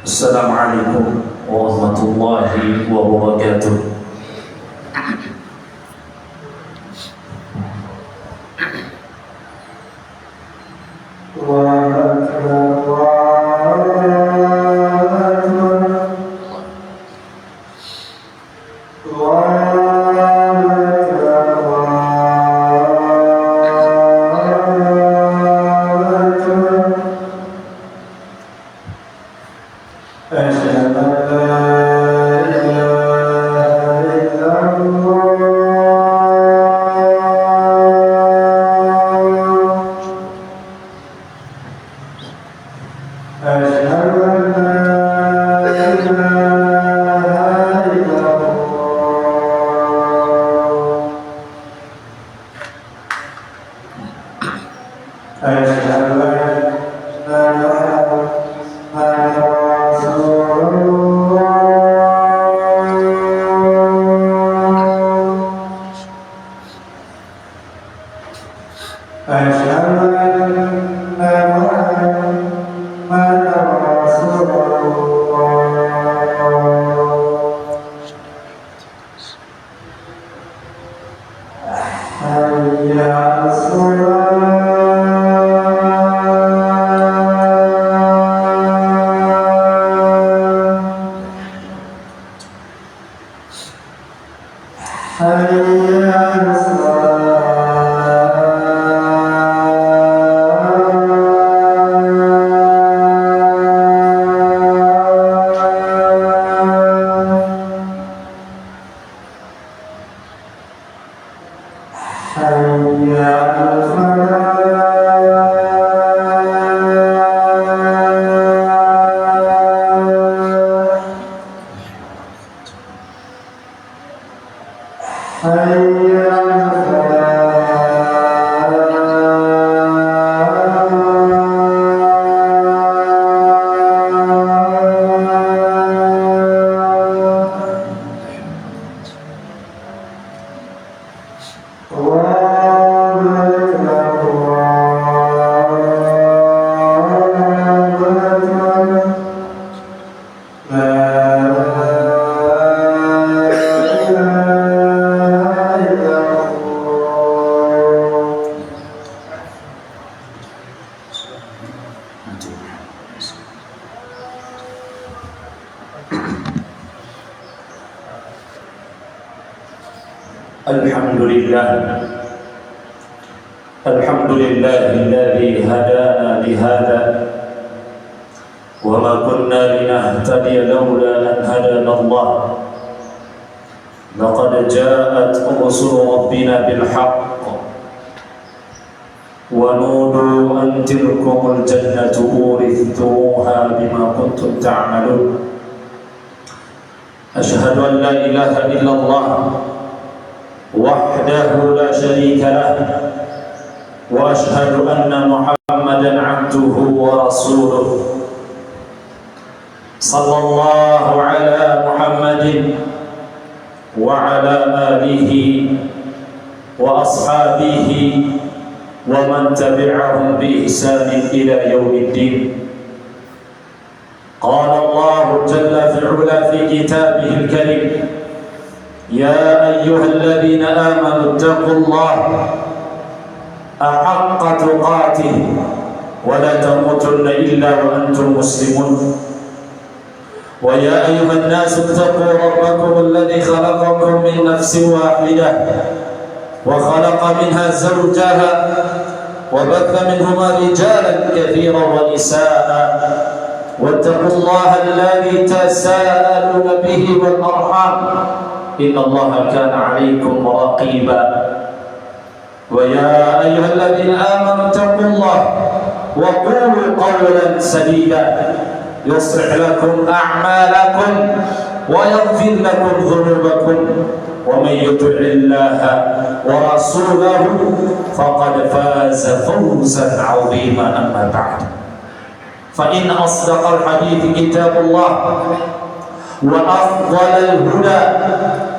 Assalamualaikum warahmatullahi wabarakatuh. Alhamdulillahilladzi hadana lihada wa ma kunna linahtadiya laula an hadana Allah. Laqad ja'at rusulu rabbina bil haqq wa nudu an tilkumul jannatu urithumuha bima kuntum ta'malun. Ashhadu an la ilaha illallah wahdahu la syarika lah wa ashhadu anna Muhammadan abduhu wa rasuluh. Sallallahu ala Muhammadin wa ala alihi wa ashabihi wa man tabi'ahum bi ihsanin ila yaumiddin. Qala Allah jalla fi'ala fi kitabihil karim, ya ayyuhalladzina amanu taqullaha أحق تقاته ولا تموتن إلا وأنتم مسلمون. ويا أيها الناس اتقوا ربكم الذي خلقكم من نفس واحدة وخلق منها زوجها وبث منهما رجالا كثيرا ونساء واتقوا الله الذي تساءلون به والأرحام إن الله كان عليكم رقيبا. ويا أيها الذين آمنوا اتقوا الله وقولوا قولا سديدا يصلح لكم أعمالكم ويغفر لكم ذنوبكم ومن يطع الله ورسوله فقد فاز فوزا عظيما. أما بعد فإن أصدق الحديث كتاب الله وأفضل الهدى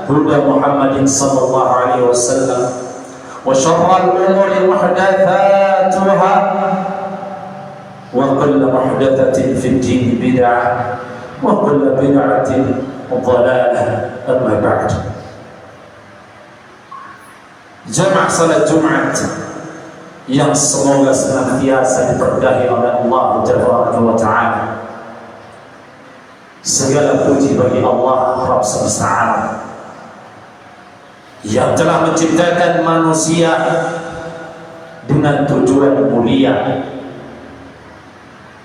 هدى محمد صلى الله عليه وسلم وشر الأمور محدثاتها وكل وكل محدثة في الدين بدعة وكل بدعة ضلالة. أما بعد. Jamaah salat Jumat yang semoga senantiasa diberkahi oleh Allah Tabaraka wa Ta'ala. Segala puji bagi Allah Rabb semesta alam yang telah menciptakan manusia dengan tujuan mulia,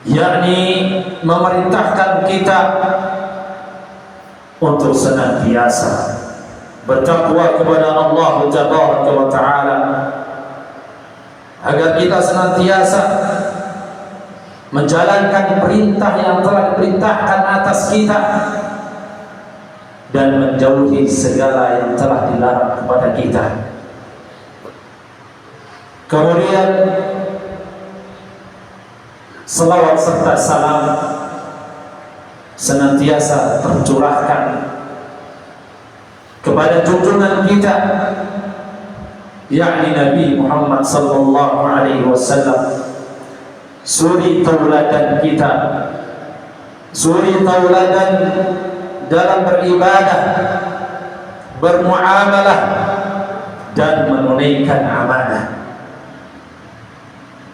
yakni memerintahkan kita untuk senantiasa bertakwa kepada Allah Tabaraka wa Ta'ala, agar kita senantiasa menjalankan perintah yang telah diperintahkan atas kita dan menjauhi segala yang telah dilarang kepada kita. Kemudian selawat serta salam senantiasa tercurahkan kepada junjungan kita, yakni Nabi Muhammad sallallahu alaihi wasallam, suri tauladan kita, suri tauladan dalam beribadah, bermuamalah dan menunaikan amanah.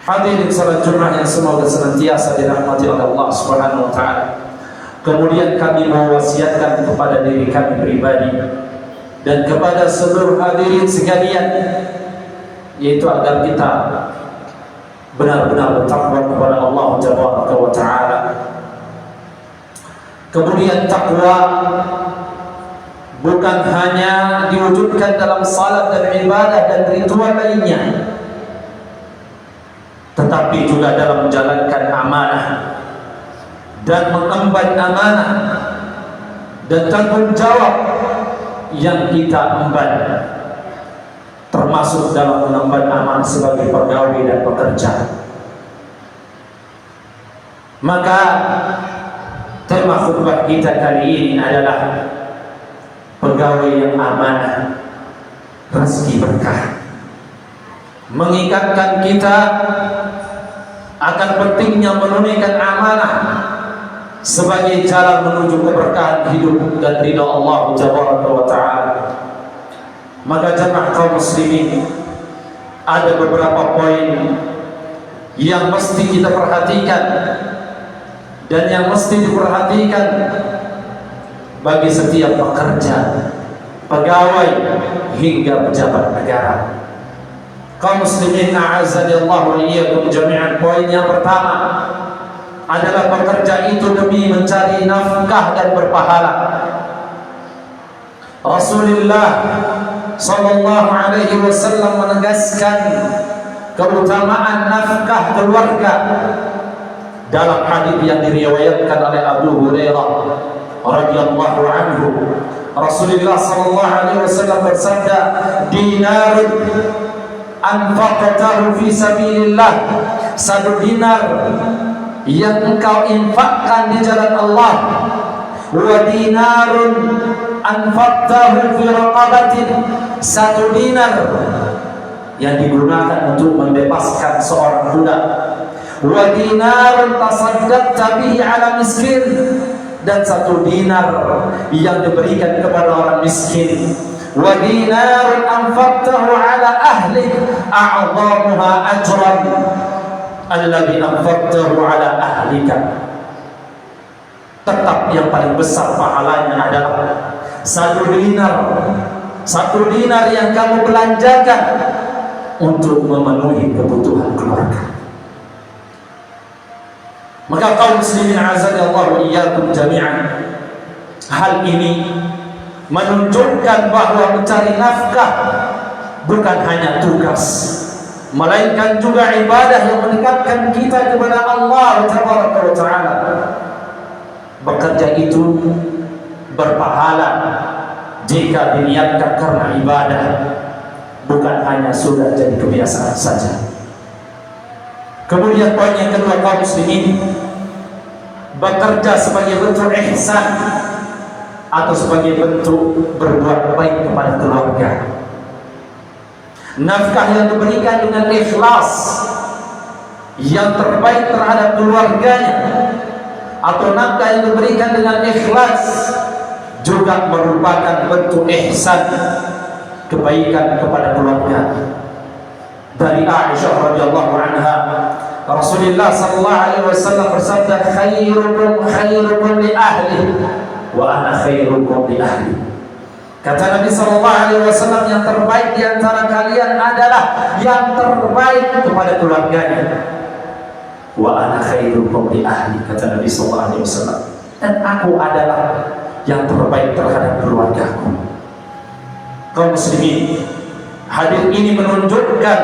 Hadirin salat Jumat yang semoga senantiasa dirahmati oleh Allah Subhanahu wa taala. Kemudian kami mewasiatkan kepada diri kami pribadi dan kepada seluruh hadirin sekalian, yaitu agar kita benar-benar bertakwa kepada Allah Tabaraka wa Ta'ala. Kemudian takwa bukan hanya diwujudkan dalam salat dan ibadah dan ritual lainnya, tetapi juga dalam menjalankan amanah dan mengemban amanah dan tanggung jawab yang kita emban, termasuk dalam mengemban amanah sebagai pegawai dan pekerja. Maka tema khutbah kita kali ini adalah pegawai yang amanah, rezeki berkah. Mengingatkan kita akan pentingnya menunaikan amanah sebagai jalan menuju keberkahan hidup dan ridha Allah Tabaraka wa Ta'ala. Maka jemaah kaum muslimin, ada beberapa poin yang mesti kita perhatikan dan yang mesti diperhatikan bagi setiap pekerja, pegawai hingga pejabat negara. Kaum muslimin a'azzanillahu wa iyyakum jami'an. Poin yang pertama adalah pekerja itu demi mencari nafkah dan berpahala. Rasulullah sallallahu alaihi wasallam menegaskan keutamaan nafkah keluarga dalam hadis yang diriwayatkan oleh Abu Hurairah radhiyallahu anhu. Rasulullah sallallahu alaihi wasallam bersabda, "Dinarun anfaqtahu fi sabilillah." Satu dinar yang engkau infakkan di jalan Allah, wa dinarun anfaqtahu fi raqabatin. Satu dinar yang digunakan untuk membebaskan seorang budak, wa dinarun tasaddaqta bihi ala miskin. Dan satu dinar yang diberikan kepada orang miskin, wa dinarun anfaqtahu ala ahlik a'dhamuha ajran alladhi anfaqtahu ala ahlika. Tetap yang paling besar pahalanya adalah satu dinar yang kamu belanjakan untuk memenuhi kebutuhan keluarga. Maka kaum muslimin azanillahu wa iyyakum jami'an, hal ini menunjukkan bahwa mencari nafkah bukan hanya tugas, melainkan juga ibadah yang mendekatkan kita kepada Allah Tabaraka wa Ta'ala. Bekerja itu berpahala jika diniatkan karena ibadah, bukan hanya sudah jadi kebiasaan saja. Kemudian poin yang kedua, kaum muslimin, bekerja sebagai bentuk ihsan atau sebagai bentuk berbuat baik kepada keluarga. Nafkah yang diberikan dengan ikhlas yang terbaik terhadap keluarganya, atau nafkah yang diberikan dengan ikhlas, juga merupakan bentuk ihsan, kebaikan kepada keluarga. Dari Aisyah radhiyallahu anha, Rasulullah sallallahu alaihi wasallam bersabda, khairukum li ahli wa ana khairukum li ahli. Kata Nabi sallallahu alaihi wasallam, yang terbaik di antara kalian adalah yang terbaik kepada keluarganya. Wa ana khairukum li ahli, kata Nabi sallallahu alaihi wasallam, dan aku adalah yang terbaik terhadap keluargaku. Kaum muslimin, hadis ini menunjukkan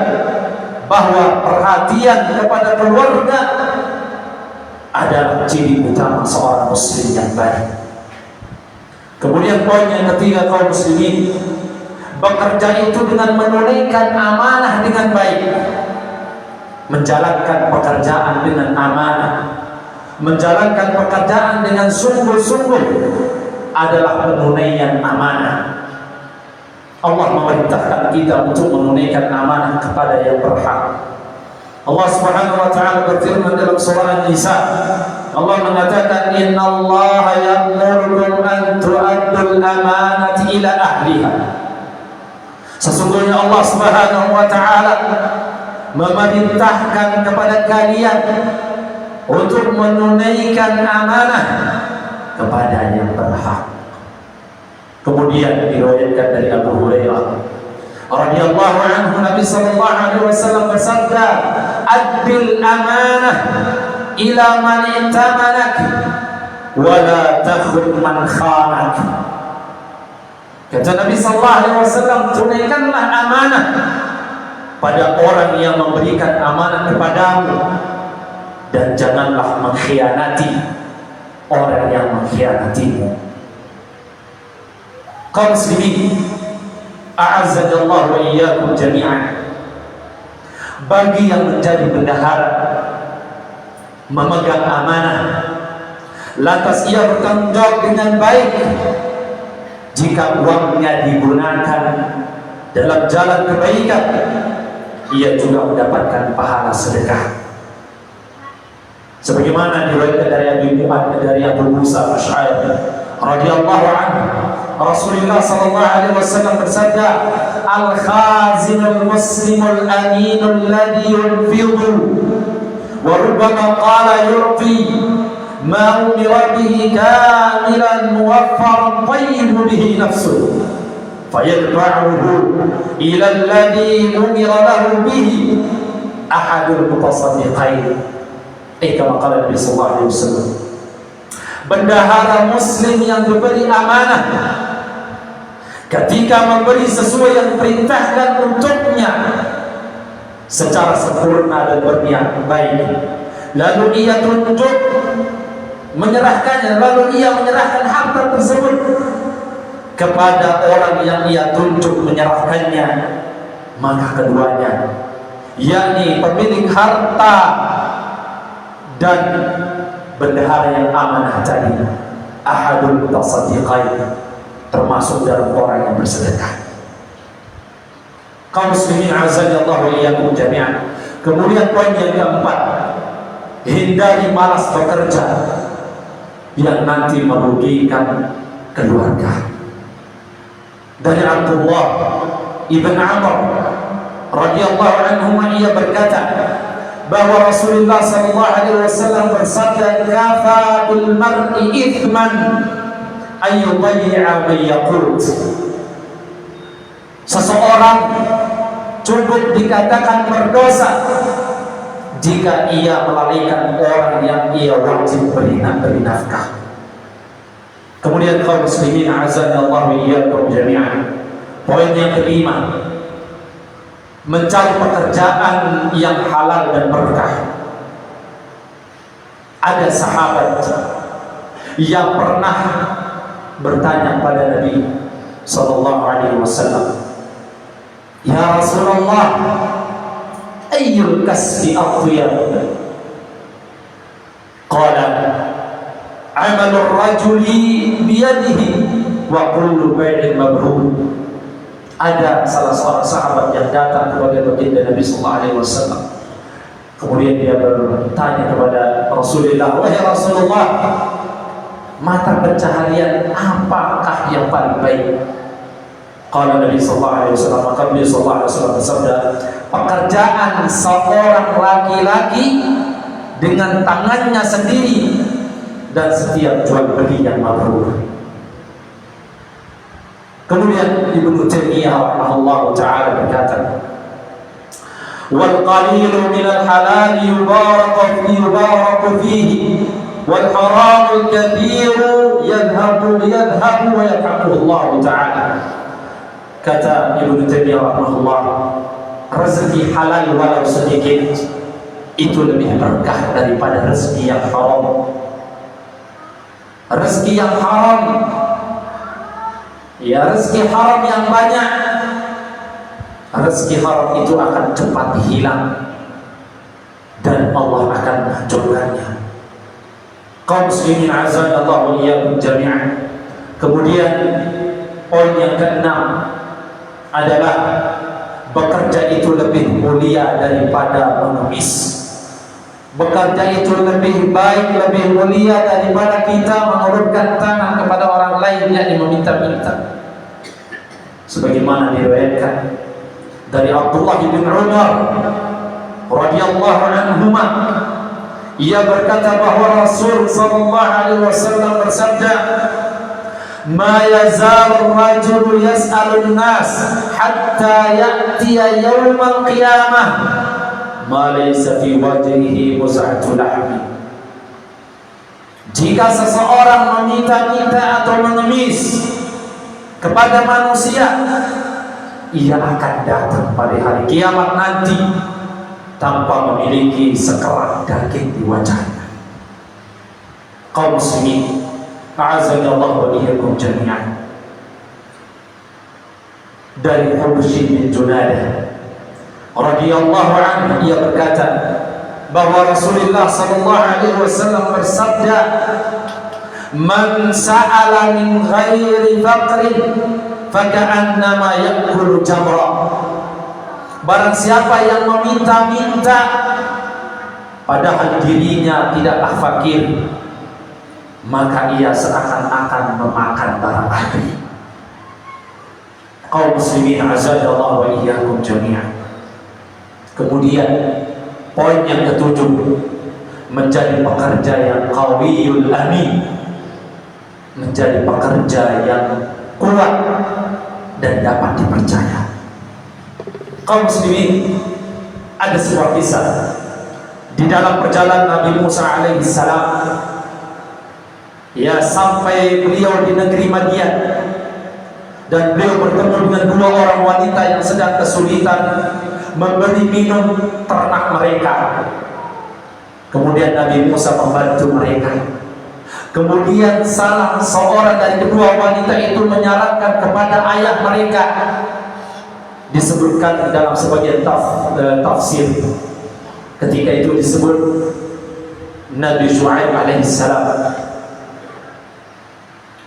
bahwa perhatian kepada keluarga adalah ciri utama seorang muslim yang baik. Kemudian poin yang ketiga, kaum muslimin, bekerja itu dengan menunaikan amanah dengan baik, menjalankan pekerjaan dengan amanah, menjalankan pekerjaan dengan sungguh-sungguh adalah penunaian amanah. Allah memerintahkan kita untuk menunaikan amanah kepada yang berhak. Allah Subhanahu wa taala berfirman dalam surah An-Nisa, Allah mengatakan, innallaha ya'murukum an tu'addul amanati ila ahliha. Sesungguhnya Allah Subhanahu wa taala memerintahkan kepada kalian untuk menunaikan amanah kepada yang berhak. Kemudian diriwayatkan dari Abu Hurairah radhiyallahu anhu, Nabi sallallahu alaihi wasallam bersabda, "Addil amanah ila man i'tamanak wa la takhun man khanak." Kata Nabi sallallahu alaihi wasallam, tunaikanlah amanah pada orang yang memberikan amanah kepadamu, dan janganlah mengkhianati orang yang mengkhianatimu. Kaum muslimin, a'azzallahu wa iyyakum jami'an, bagi yang menjadi bendahara, memegang amanah, lantas ia bertanggung jawab dengan baik, jika uangnya digunakan dalam jalan kebaikan, ia juga mendapatkan pahala sedekah. Sebagaimana diriwayatkan dari Abu Musa Al-Asy'ari radhiyallahu anhu, Rasulullah sallallahu alaihi wasallam bersabda, al-khazinul muslimul aminul ladzi yunfidu wa rubbama qala yurfi ma umira bihi kamilan muwaffaran tayyibu bihi nafsuhu fayadfa'uhu ila alladhi umira lahu bihi ahadul mutasaddiqain. Kama qala Nabi sallallahu alaihi wasallam, bendahara muslim yang diberi amanah, ketika memberi sesuai yang diperintahkan untuknya secara sempurna dan berniat baik, lalu ia tunjuk menyerahkannya, lalu ia menyerahkan harta tersebut kepada orang yang ia tunjuk menyerahkannya, maka keduanya, yakni pemilik harta dan bendahara yang amanah tadi, ahadul mutasaddiqain, termasuk dalam orang yang bersedekah. Kaum muslimin azza wa iyyakum jami'an. Kemudian poin yang keempat, hindari malas bekerja yang nanti merugikan keluarga. Dari Abdullah ibn Amr radhiyallahu anhu, ia berkata bahwa Rasulullah sallallahu alaihi wasallam bersabda, kafa bil mar'i ithman ay yudayyi'a ma yaqut. Seseorang cukup dikatakan berdosa jika ia melalaikan orang yang ia wajib beri nafkah. Kemudian kaum muslimin azanallahu iyyakum jami'an, poin yang kelima, mencari pekerjaan yang halal dan berkah. Ada sahabat yang pernah bertanya pada Nabi sallallahu alaihi wasallam, "Ya Rasulullah, ayyul kasbi athyab?" Qala, "Amalur rajuli biyadihi wa kullu bai'in mabrur." Ada salah seorang sahabat yang datang kepada baginda Nabi sallallahu alaihi wasallam, Kemudian dia bertanya kepada Rasulullah, wahai Rasulullah, mata pencaharian apakah yang paling baik? Qala Nabi sallallahu alaihi wasallam, maka Nabi sallallahu alaihi wasallam bersabda, pekerjaan seorang laki-laki dengan tangannya sendiri dan setiap jual beli yang mabrur. Kemudian Ibnu Taimiyah rahimahullah taala berkata, wal qalilu minal halal yubaraku fihi wal haramul kathiru yadhhabu wa yaqulu Allah taala. Kata Ibnu Taimiyah rahimahullah, rezeki halal walau sedikit itu lebih berkah daripada rezeki yang haram. Rezeki yang haram, ya rezeki haram yang banyak, rezeki haram itu akan cepat hilang dan Allah akan menghancurkannya. Kaum muslimin azanallahu wa iyyakum jami'an. Kemudian poin yang keenam adalah bekerja itu lebih mulia daripada mengemis. Bekerja itu lebih baik, lebih mulia daripada kita mengulurkan tangan kepada orang lain yang meminta-minta. Sebagaimana diriwayatkan dari Abdullah bin Umar radhiyallahu anhuma, ia berkata bahwa Rasul sallallahu alaihi wasallam bersabda, "Ma yazalu ar-rajulu yas'alu an-nas hatta ya'tiya yawmal qiyamah ma laysa fi wajhihi muz'atu lahmi." Jika seseorang meminta-minta atau mengemis kepada manusia, ia akan datang pada hari kiamat nanti tanpa memiliki sekerat daging di wajahnya. Kaum muslimin, a'azanallahu wa iyyakum jami'an. Dari Hubaysh bin Junadah radhiyallahu anhu, ia berkata bahwa Rasulullah sallallahu alaihi wasallam bersabda, "Man sa'ala min ghairi faqrin faka'annama ya'kulu jamra." Barang siapa yang meminta-minta padahal dirinya tidaklah fakir, maka ia seakan-akan memakan bara api. Kaum muslimin azanallahu wa iyyakum jami'an. Kemudian poin yang ketujuh, menjadi pekerja yang qawiyul amin, menjadi pekerja yang kuat dan dapat dipercaya. Kaum muslimin, ada sebuah kisah di dalam perjalanan Nabi Musa alaihi salam, ya, sampai beliau di negeri Madian dan beliau bertemu dengan dua orang wanita yang sedang kesulitan memberi minum ternak mereka. Kemudian Nabi Musa membantu mereka. Kemudian salah seorang dari kedua wanita itu menyarankan kepada ayah mereka. Disebutkan dalam sebagian tafsir, ketika itu disebut Nabi Syuaib alaihissalam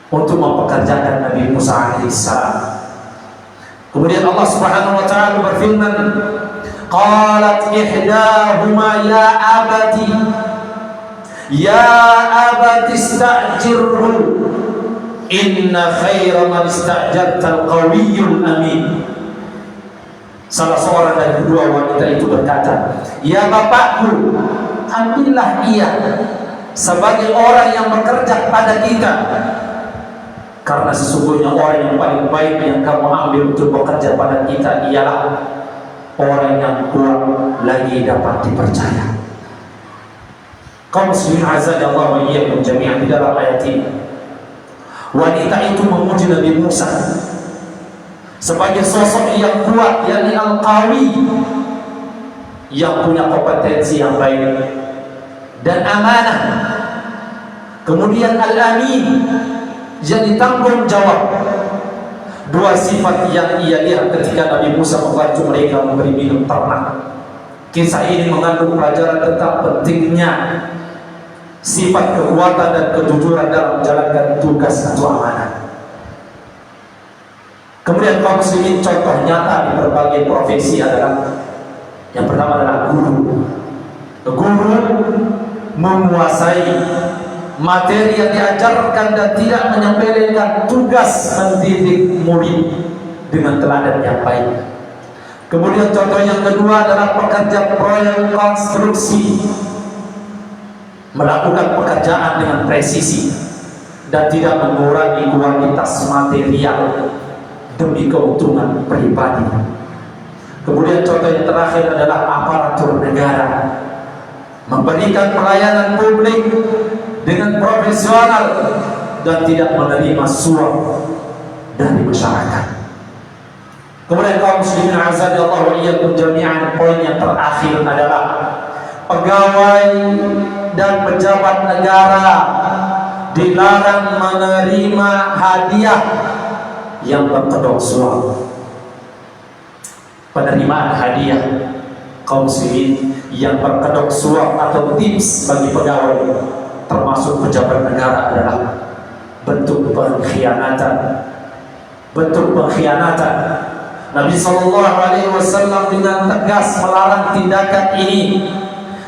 untuk mempekerjakan Nabi Musa alaihissalam. Kemudian Allah Subhanahu wa taala berfirman, qalat ihdahuma ya abati ista'jirhu inna khaira man ista'jarta al-qawiyyul amin. Salah seorang dari kedua wanita itu berkata, ya bapakku, ambillah ia sebagai orang yang bekerja pada kita, karena sesungguhnya orang yang paling baik yang kamu ambil untuk bekerja pada kita ialah orang yang kuat lagi dapat dipercaya. Kaum muslimin azanallahu wa iyyakum jami'an, di dalam ayat ini wanita itu memuji Nabi Musa sebagai sosok yang kuat, yakni al-qawi, yang punya kompetensi yang baik dan amanah. Kemudian al-amin, yang ditanggung jawab. Dua sifat yang ia lihat ketika Nabi Musa membantu mereka memberi minum ternak. Kisah ini mengandung pelajaran tentang pentingnya sifat kekuatan dan kejujuran dalam menjalankan tugas atau amanah. Kemudian kaum muslimin, contoh nyata di berbagai profesi adalah yang pertama adalah guru. Guru menguasai materi yang diajarkan dan tidak menyepelekan tugas mendidik murid dengan teladan yang baik. Kemudian contoh yang kedua adalah pekerja proyek konstruksi, melakukan pekerjaan dengan presisi dan tidak mengurangi kualitas material demi keuntungan pribadi. Kemudian contoh yang terakhir adalah aparatur negara, memberikan pelayanan publik dengan profesional dan tidak menerima suap dari masyarakat. Kemudian kaum muslimin azza wa iyyakum jami'an, poin yang terakhir adalah pegawai dan pejabat negara dilarang menerima hadiah yang berkedok suap. Penerimaan hadiah kaum muslimin yang berkedok suap atau tips bagi pegawai termasuk pejabat negara adalah bentuk pengkhianatan. Nabi SAW dengan tegas melarang tindakan ini,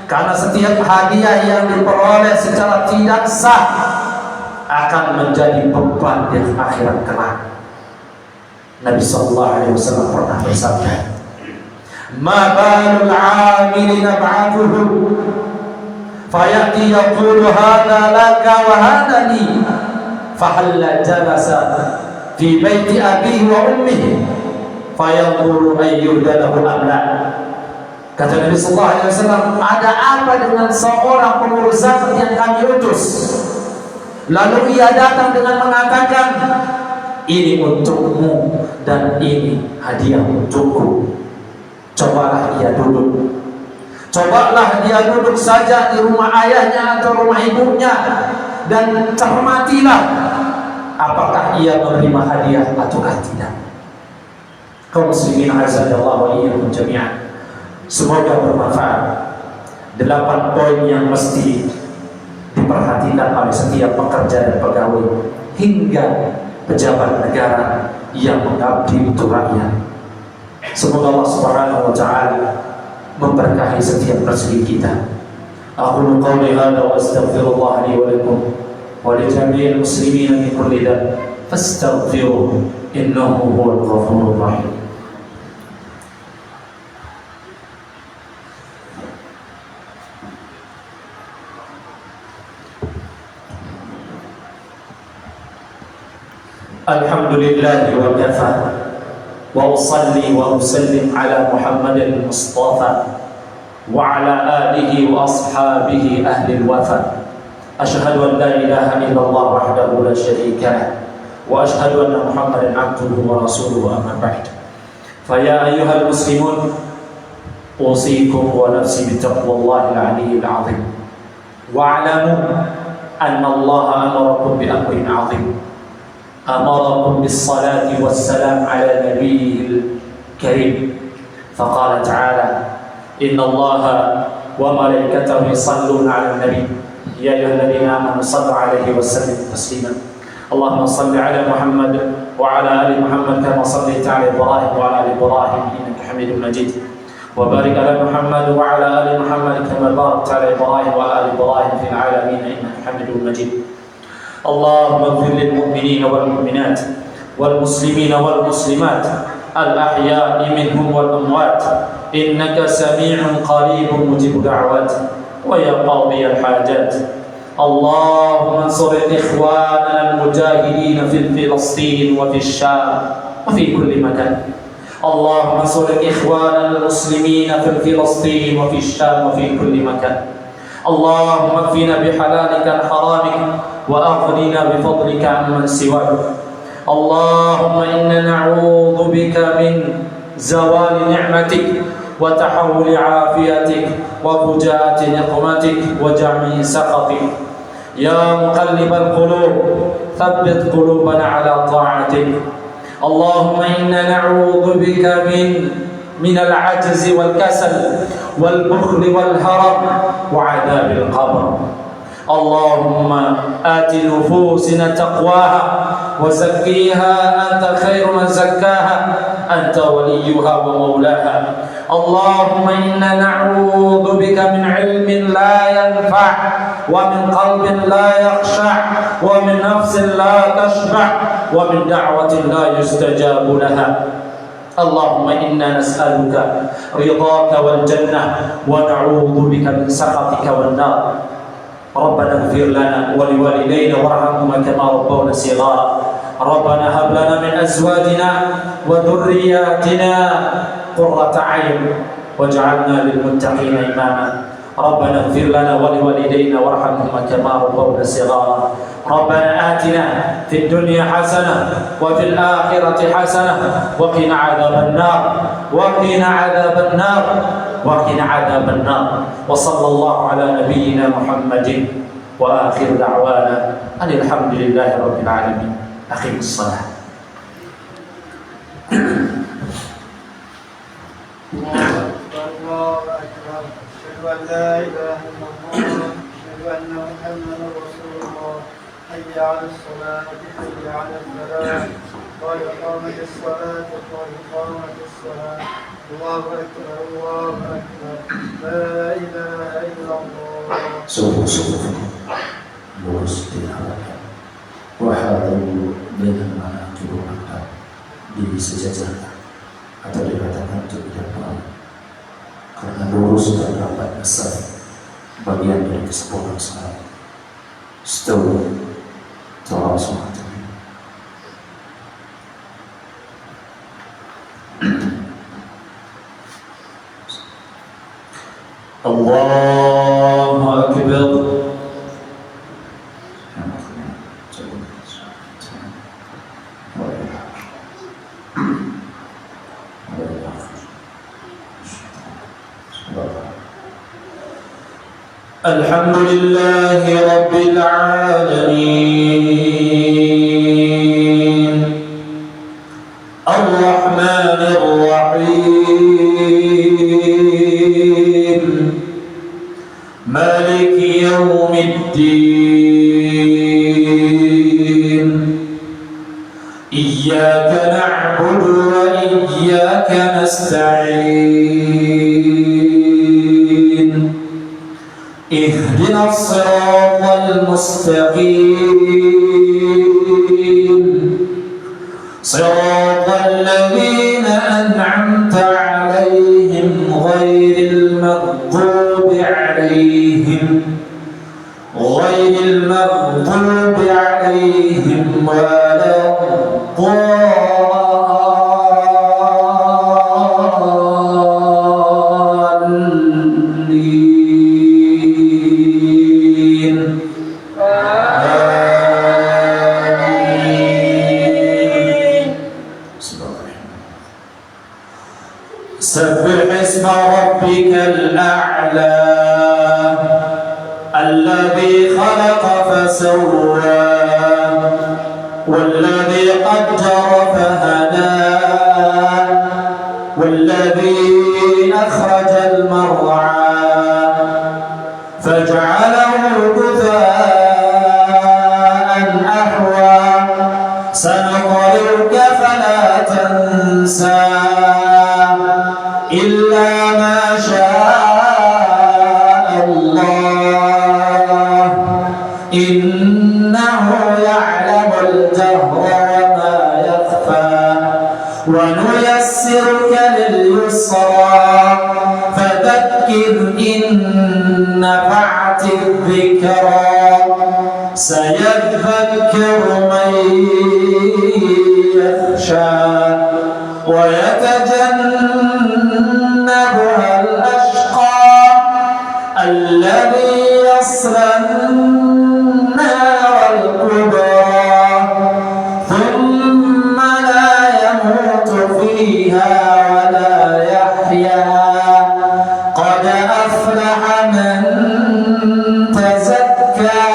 karena setiap hadiah yang diperoleh secara tidak sah akan menjadi beban di akhirat kelak. Nabi SAW pernah bersabda, "Ma balul 'amili nab'athuhu fayati yaqulu hadha laka wa hadha li fahalla jalasa fi baiti abihi wa ummihi fayaqulu ayyudalahu amla." Kata Nabi SAW, ada apa dengan seorang pengurus zakat yang kami utus, lalu ia datang dengan mengatakan, ini untukmu dan ini hadiah untukku. Cobalah dia duduk saja di rumah ayahnya atau rumah ibunya dan cermatilah apakah ia menerima hadiah ataukah tidak. Kaum muslimin azallahu wa iyyakum jami'an, semoga bermanfaat. 8 poin yang mesti diperhatikan oleh setiap pekerja dan pegawai hingga pejabat negara yang mengabdi untuk rakyat. Semoga Allah Subhanahu wa taala memberkahi setiap rezeki kita. Aqulu qawli hadza wa astaghfirullah li wa lakum wa li jami'il muslimin min kulli dhanb fastaghfiruhu innahu huwal ghafurur rahim. Alhamdulillah wa kafa wa usalli wa usallim ala Muhammadin Mustafa wa ala alihi wa ashabihi ahli al-wafa. Ashhadu an la ilaha illallah wahdahu la syarika lah wa ashhadu anna Muhammadan abduhu wa rasuluhu, amma ba'd. Fa ya ayyuhal muslimun, usikum wa nafsi bi taqwallahi al-'aliyyil 'azim. Wa'lamu anna Allah amarakum bi amrin 'azim. أمركم بالصلاة والسلام على نبيه الكريم، فقال تعالى: إن الله وملائكته يصلون على النبي يا أيها الذين آمنوا صلوا عليه وسلموا تسليما. اللهم صل على محمد وعلى آل محمد كما صليت على إبراهيم وعلى آل إبراهيم إنك حميد مجيد، وبارك على محمد وعلى آل محمد كما باركت على إبراهيم وعلى آل إبراهيم في العالمين إنك حميد مجيد. اللهم اغفر للمؤمنين والمؤمنات والمسلمين والمسلمات الأحياء منهم والأموات إنك سميع قريب مجيب دعوات ويا قاضي الحاجات. اللهم انصر إخواننا المجاهدين في فلسطين وفي الشام وفي كل مكان. اللهم انصر إخواننا المسلمين في فلسطين وفي الشام وفي كل مكان. اللهم اكفنا بحلالك عن حرامك وأغننا بفضلك عمن سواك. اللهم إنا نعوذ بك من زوال نعمتك وتحول عافيتك وفجاءة نقمتك وجميع سخطك. يا مقلب القلوب ثبت قلوبنا على طاعتك. اللهم إنا نعوذ بك من العجز والكسل والبخل والهرم وعذاب القبر. اللهم آت نفوسنا تقواها وزكيها أنت خير من زكاها أنت وليها ومولاها. اللهم إنا نعوذ بك من علم لا ينفع ومن قلب لا يخشع ومن نفس لا تشبع ومن دعوة لا يستجاب لها. اللهم إنا نسألك رضاك والجنة ونعوذ بك من سخطك والنار. ربنا اغفر لنا ولوالدينا وارحمهما كما ربونا صغارا. ربنا هب لنا من أزواجنا وذرياتنا قرة أعين واجعلنا للمتقين إماما. ربنا اغفر لنا ولوالدينا وارحمهما كما ربونا صغارا. ربنا آتنا في الدنيا حسنة وفي الآخرة حسنة وقنا عذاب النار وقنا عذاب النار وقنا عذاب النار. وصلى الله على نبينا محمد وآخر دعوانا أن الحمد لله رب العالمين. أقيموا الصلاة. الله أكبر. أشهد أن لا إله إلا الله. أشهد أن محمدا رسول الله. حي على الصلاة حي على الفلاح. قد قامت الصلاة قد قامت الصلاة. الله أكبر الله أكبر. لا إله إلا الله. صفوفكم lurus diarahkan wahadu dengan manaqib maka disejajarkan atau dikatakan untuk didapat karena lurus dan rapat besar bagian dari kesempurnaan salat. Stawu ta'ala SWT. Allahu Akbar. Alhamdulillahi Rabbil Alamin Ar-Rahmanir Rahim Maliki Yawmiddin Iyyaka na'budu wa iyyaka nasta'in اهدنا الصراط المستقيم صراط الذين أنعمت عليهم غير المغضوب عليهم ولا سبح اسم ربك الأعلى الذي خلق فسوى والذي قدر فهدى والذي أخرج المرعى فجعله غثاء أحوى سنقرئك فلا تنسى إلا ما شاء الله إنه يعلم الجهر وما يخفى ونيسرك لليسرى فذكر إن نفعت الذكرى سيذكر من يخشى ويتجنبها الأشقى الذي يصلى النار الكبرى ثم لا يموت فيها ولا يحيا قد أفلح من تزكى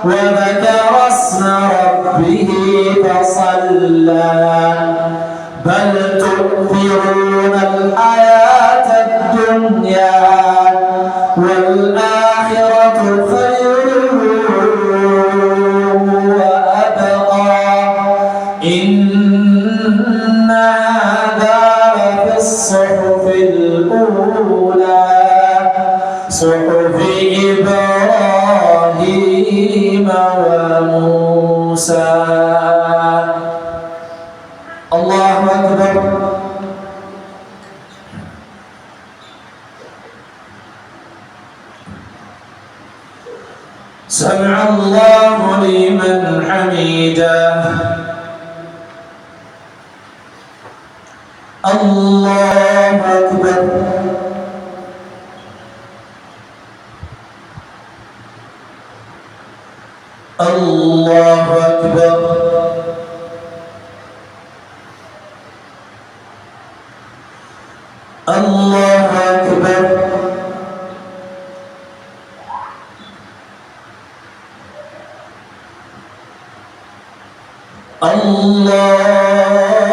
وذكر اسم ربه فصلى بل تؤثرون الحياة الدنيا والآخرة خير وأبقى إن هذا لفي الصحف موسى الله أكبر سمع الله لمن حمده الله أكبر الله أكبر الله أكبر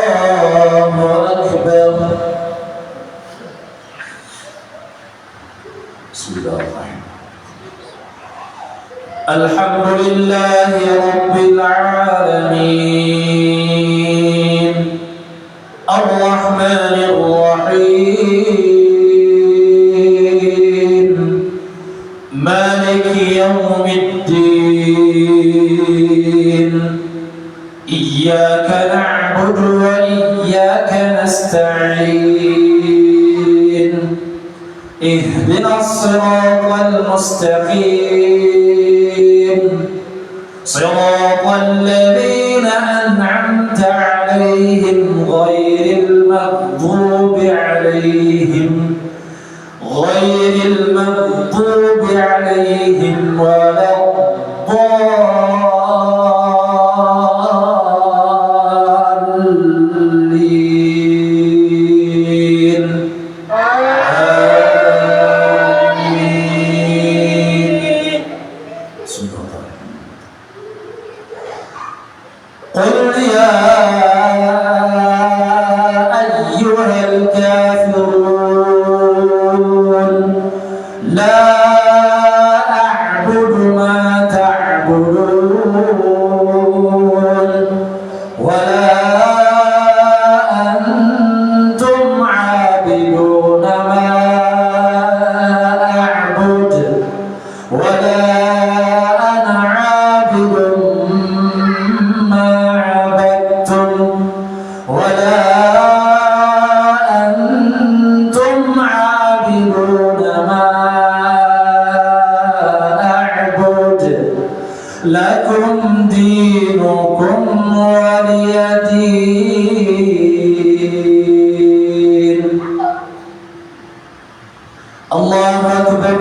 الله أكبر بسم الله الرحمن الحمد لله رب العالمين الرحمن الرحيم مالك يوم الدين إياك نعبد وإياك نستعين اهدنا الصراط المستقيم صراط الذين أنعمت عليهم غير المغضوب عليهم ولا الضالين آمين بسم الله الرحمن قل يا أيها الكافرون لا أعبد ما تعبدون ولا أنتم عابدون ما أعبد ولا أنا عابد ما عبدتم ولا أنتم عابدون ما أعبد لكم دينكم ولي دين الله أكبر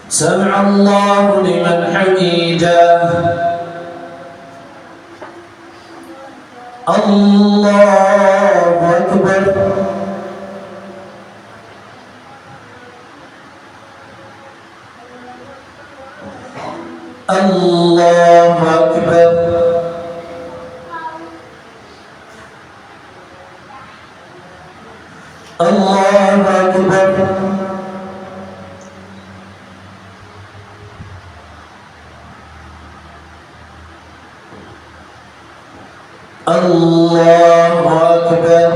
سمع الله لمن حمده الله أكبر الله أكبر الله أكبر الله أكبر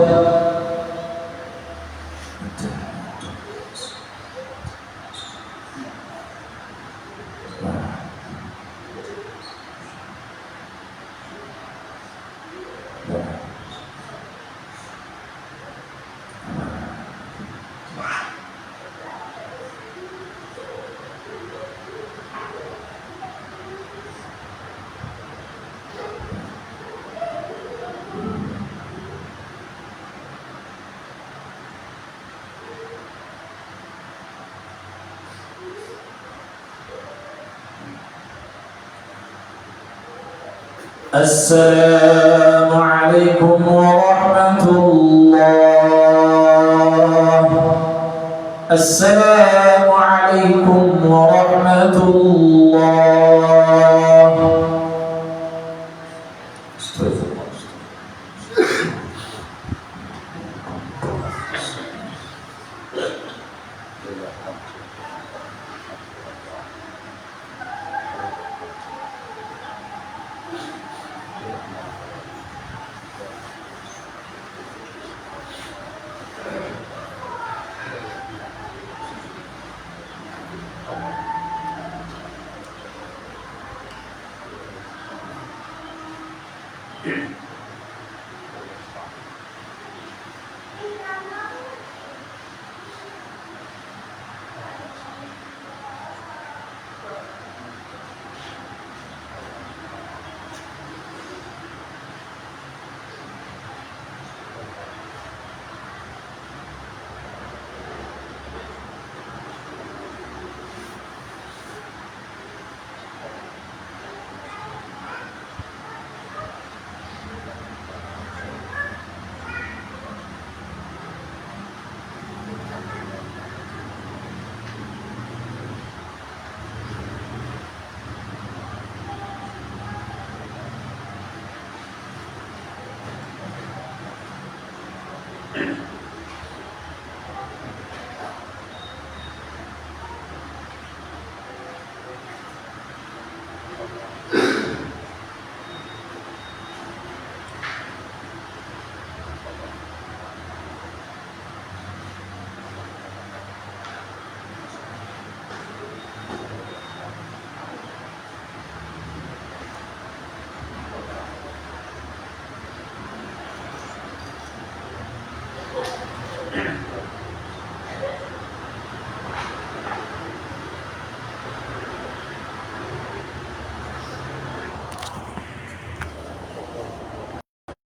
السلام عليكم ورحمة الله. السلام عليكم ورحمة الله.